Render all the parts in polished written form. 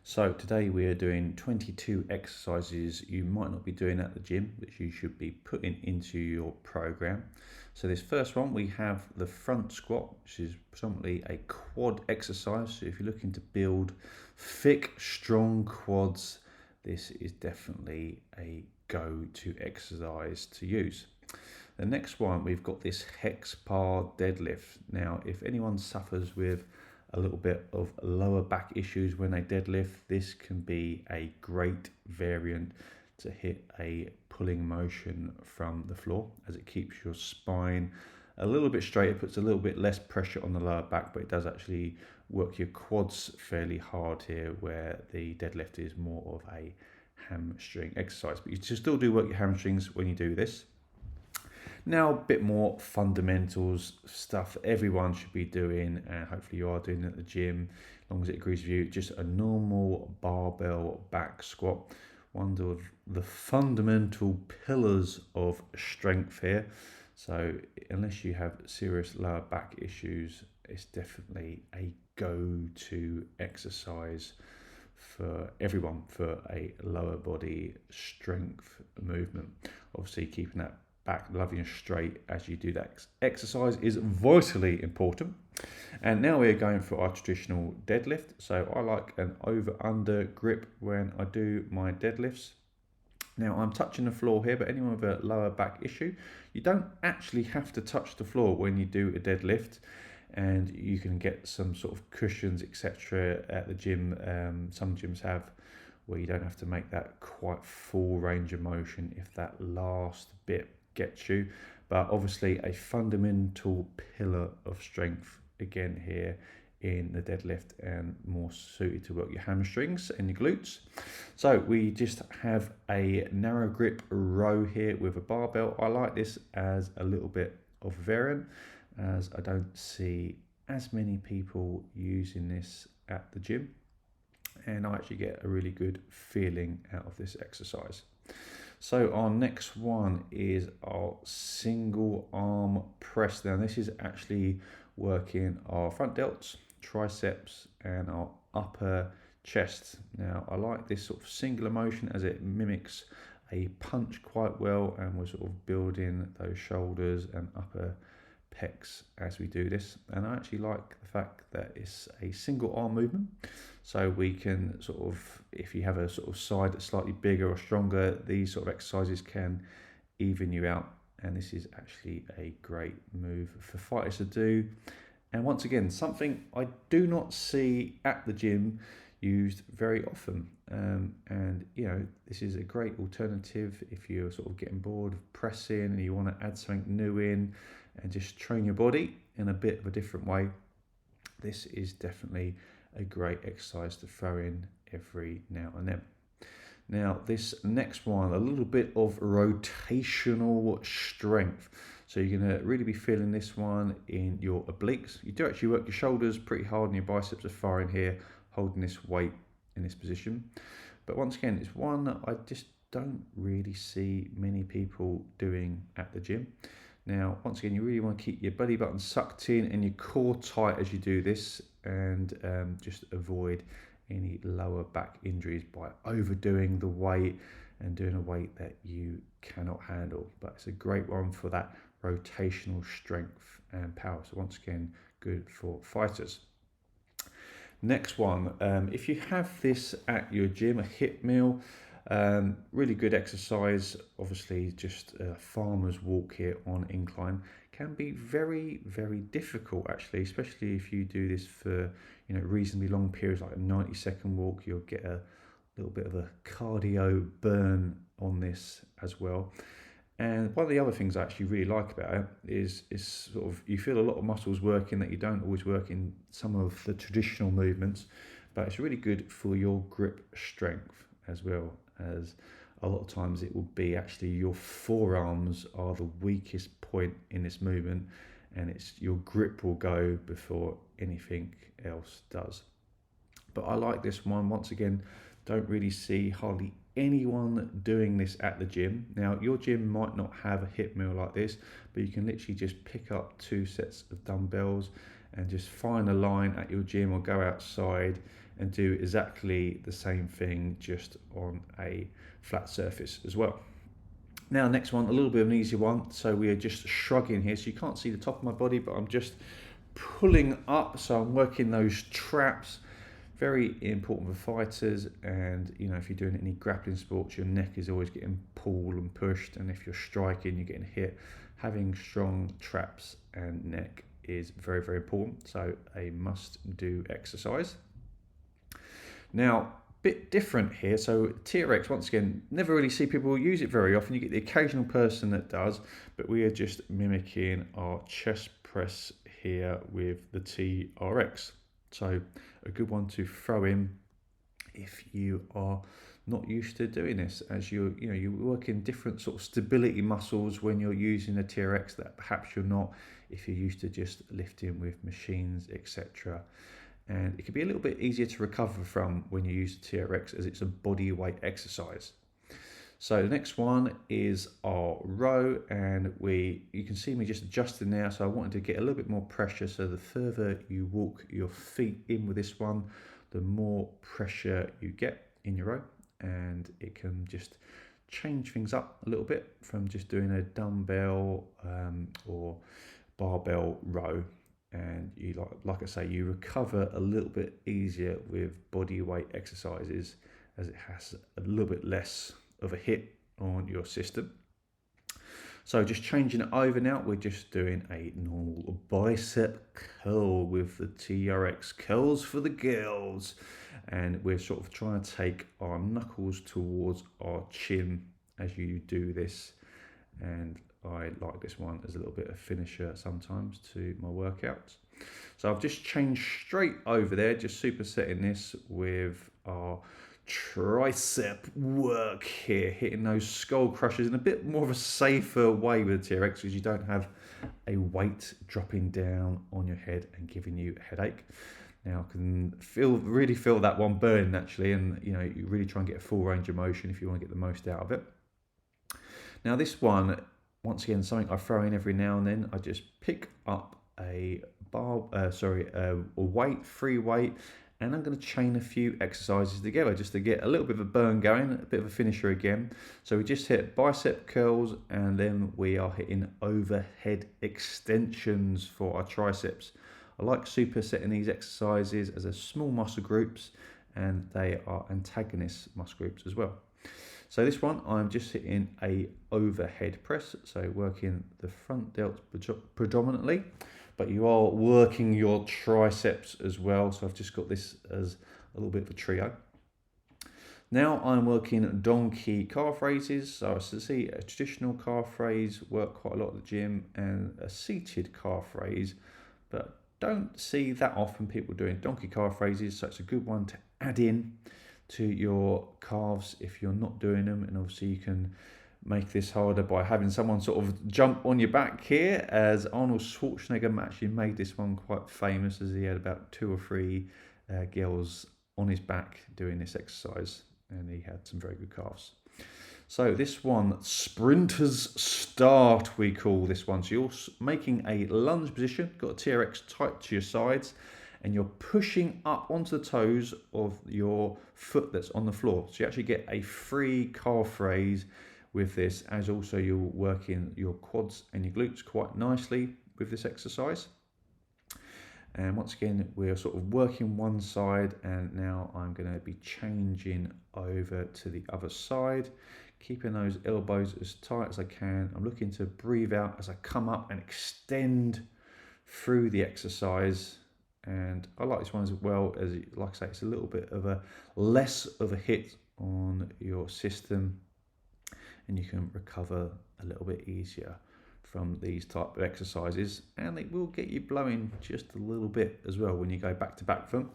So today we are doing 22 exercises you might not be doing at the gym, which you should be putting into your program. So this first one, we have the front squat, which is predominantly a quad exercise. So if you're looking to build thick, strong quads, this is definitely a go-to exercise to use. The next one, we've got this Hex Par Deadlift. Now, if anyone suffers with a little bit of lower back issues when they deadlift, this can be a great variant to hit a pulling motion from the floor, as it keeps your spine a little bit straighter, puts a little bit less pressure on the lower back, but it does actually work your quads fairly hard here, where the deadlift is more of a hamstring exercise. But you still do work your hamstrings when you do this. Now, a bit more fundamentals stuff everyone should be doing, and hopefully you are doing it at the gym, as long as it agrees with you. Just a normal barbell back squat. One of the fundamental pillars of strength here. So unless you have serious lower back issues, it's definitely a go-to exercise for everyone for a lower body strength movement. Obviously, keeping that back lovely and straight as you do that exercise is vitally important. And now we're going for our traditional deadlift. So I like an over-under grip when I do my deadlifts. Now I'm touching the floor here, but anyone with a lower back issue, you don't actually have to touch the floor when you do a deadlift, and you can get some sort of cushions, etc. at the gym. Some gyms have where you don't have to make that quite full range of motion if that last bit gets you. But obviously a fundamental pillar of strength again here in the deadlift, and more suited to work your hamstrings and your glutes. So we just have a narrow grip row here with a barbell. I like this as a little bit of variant, as I don't see as many people using this at the gym, and I actually get a really good feeling out of this exercise. So our next one is our single arm press. Now this is actually working our front delts, triceps, and our upper chest. Now I like this sort of singular motion as it mimics a punch quite well, and we're sort of building those shoulders and upper pecs as we do this. And I actually like the fact that it's a single arm movement, so we can sort of, if you have a sort of side that's slightly bigger or stronger, these sort of exercises can even you out, and this is actually a great move for fighters to do. And once again, something I do not see at the gym used very often. And you know, this is a great alternative if you're sort of getting bored of pressing and you want to add something new in and just train your body in a bit of a different way. This is definitely a great exercise to throw in every now and then. Now this next one, a little bit of rotational strength. So you're going to really be feeling this one in your obliques. You do actually work your shoulders pretty hard, and your biceps are firing here, holding this weight in this position. But once again, it's one that I just don't really see many people doing at the gym. Now, once again, you really want to keep your belly button sucked in and your core tight as you do this, and just avoid any lower back injuries by overdoing the weight and doing a weight that you cannot handle. But it's a great one for that rotational strength and power. So once again, good for fighters. Next one, if you have this at your gym, a hip meal, really good exercise. Obviously, just a farmer's walk here on incline can be very, very difficult actually, especially if you do this for reasonably long periods, like a 90-second walk. You'll get a little bit of a cardio burn on this as well. And one of the other things I actually really like about it is sort of, you feel a lot of muscles working that you don't always work in some of the traditional movements, but it's really good for your grip strength, as well as a lot of times it will be actually your forearms are the weakest point in this movement, and it's your grip will go before anything else does. But I like this one. Once again, don't really see hardly anyone doing this at the gym. Now, your gym might not have a hip meal like this, but you can literally just pick up 2 sets of dumbbells and just find a line at your gym or go outside and do exactly the same thing just on a flat surface as well. Now next one, a little bit of an easier one. So we are just shrugging here, so you can't see the top of my body, but I'm just pulling up, so I'm working those traps. Very important for fighters, and you know, if you're doing any grappling sports, your neck is always getting pulled and pushed, and if you're striking, you're getting hit. Having strong traps and neck is very, very important, so a must do exercise. Now, bit different here. So TRX, once again, never really see people use it very often. You get the occasional person that does, but we are just mimicking our chest press here with the TRX. So a good one to throw in if you are not used to doing this, as you work in different sort of stability muscles when you're using a TRX that perhaps you're not if you're used to just lifting with machines, etc. And it can be a little bit easier to recover from when you use the TRX, as it's a body weight exercise. So the next one is our row, and you can see me just adjusting now, so I wanted to get a little bit more pressure. So the further you walk your feet in with this one, the more pressure you get in your row, and it can just change things up a little bit from just doing a dumbbell or barbell row. And you like I say, you recover a little bit easier with body weight exercises, as it has a little bit less of a hit on your system. So just changing it over now, we're just doing a normal bicep curl with the TRX curls for the girls, and we're sort of trying to take our knuckles towards our chin as you do this. And I like this one as a little bit of finisher sometimes to my workouts. So I've just changed straight over there, just supersetting this with our tricep work here, hitting those skull crushers in a bit more of a safer way with the TRX, because you don't have a weight dropping down on your head and giving you a headache. Now I can really feel that one burning actually, and you really try and get a full range of motion if you want to get the most out of it. Now this one, once again, something I throw in every now and then. I just pick up a free weight, and I'm going to chain a few exercises together just to get a little bit of a burn going, a bit of a finisher again. So we just hit bicep curls, and then we are hitting overhead extensions for our triceps. I like supersetting these exercises as a small muscle groups, and they are antagonist muscle groups as well. So this one, I'm just hitting a overhead press, so working the front delts predominantly, but you are working your triceps as well. So I've just got this as a little bit of a trio. Now I'm working donkey calf raises. So I see a traditional calf raise work quite a lot at the gym, and a seated calf raise, but don't see that often people doing donkey calf raises. So it's a good one to add in to your calves if you're not doing them. And obviously you can make this harder by having someone sort of jump on your back here, as Arnold Schwarzenegger actually made this one quite famous, as he had about 2 or 3 girls on his back doing this exercise, and he had some very good calves. So this one, sprinter's start, we call this one. So you're making a lunge position, got a TRX tight to your sides, and you're pushing up onto the toes of your foot that's on the floor. So you actually get a free calf raise with this, as also you're working your quads and your glutes quite nicely with this exercise. And once again, we're sort of working one side, and now I'm going to be changing over to the other side, keeping those elbows as tight as I can. I'm looking to breathe out as I come up and extend through the exercise. And I like this one as well, as like I say, it's a little bit of a less of a hit on your system, and you can recover a little bit easier from these type of exercises, and it will get you blowing just a little bit as well when you go back to back from.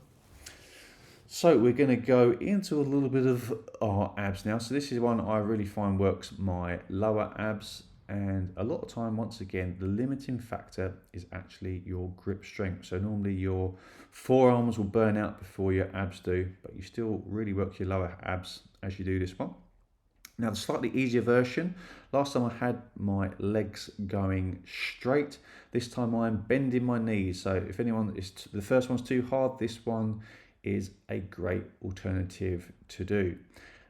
So we're going to go into a little bit of our abs now. So this is one I really find works my lower abs, and a lot of time, once again, the limiting factor is actually your grip strength. So normally your forearms will burn out before your abs do, but you still really work your lower abs as you do this one. Now the slightly easier version, last time I had my legs going straight, this time I'm bending my knees. So if anyone the first one's too hard, this one is a great alternative to do.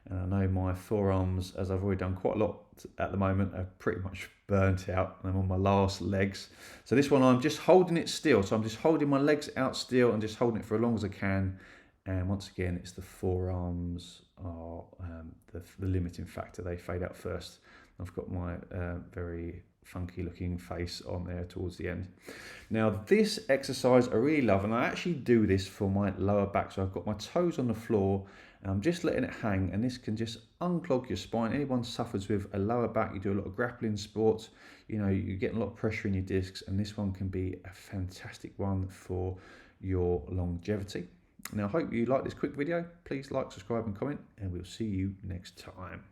And I know my forearms, as I've already done quite a lot at the moment, are pretty much burnt out. I'm on my last legs. So this one, I'm just holding it still. So I'm just holding my legs out still and just holding it for as long as I can. And once again, it's the forearms are the limiting factor. They fade out first. I've got my very funky looking face on there towards the end. Now this exercise I really love, and I actually do this for my lower back. So I've got my toes on the floor and I'm just letting it hang, and this can just unclog your spine. Anyone suffers with a lower back, you do a lot of grappling sports, you know, you're getting a lot of pressure in your discs, and this one can be a fantastic one for your longevity. Now I hope you like this quick video. Please like, subscribe and comment, and we'll see you next time.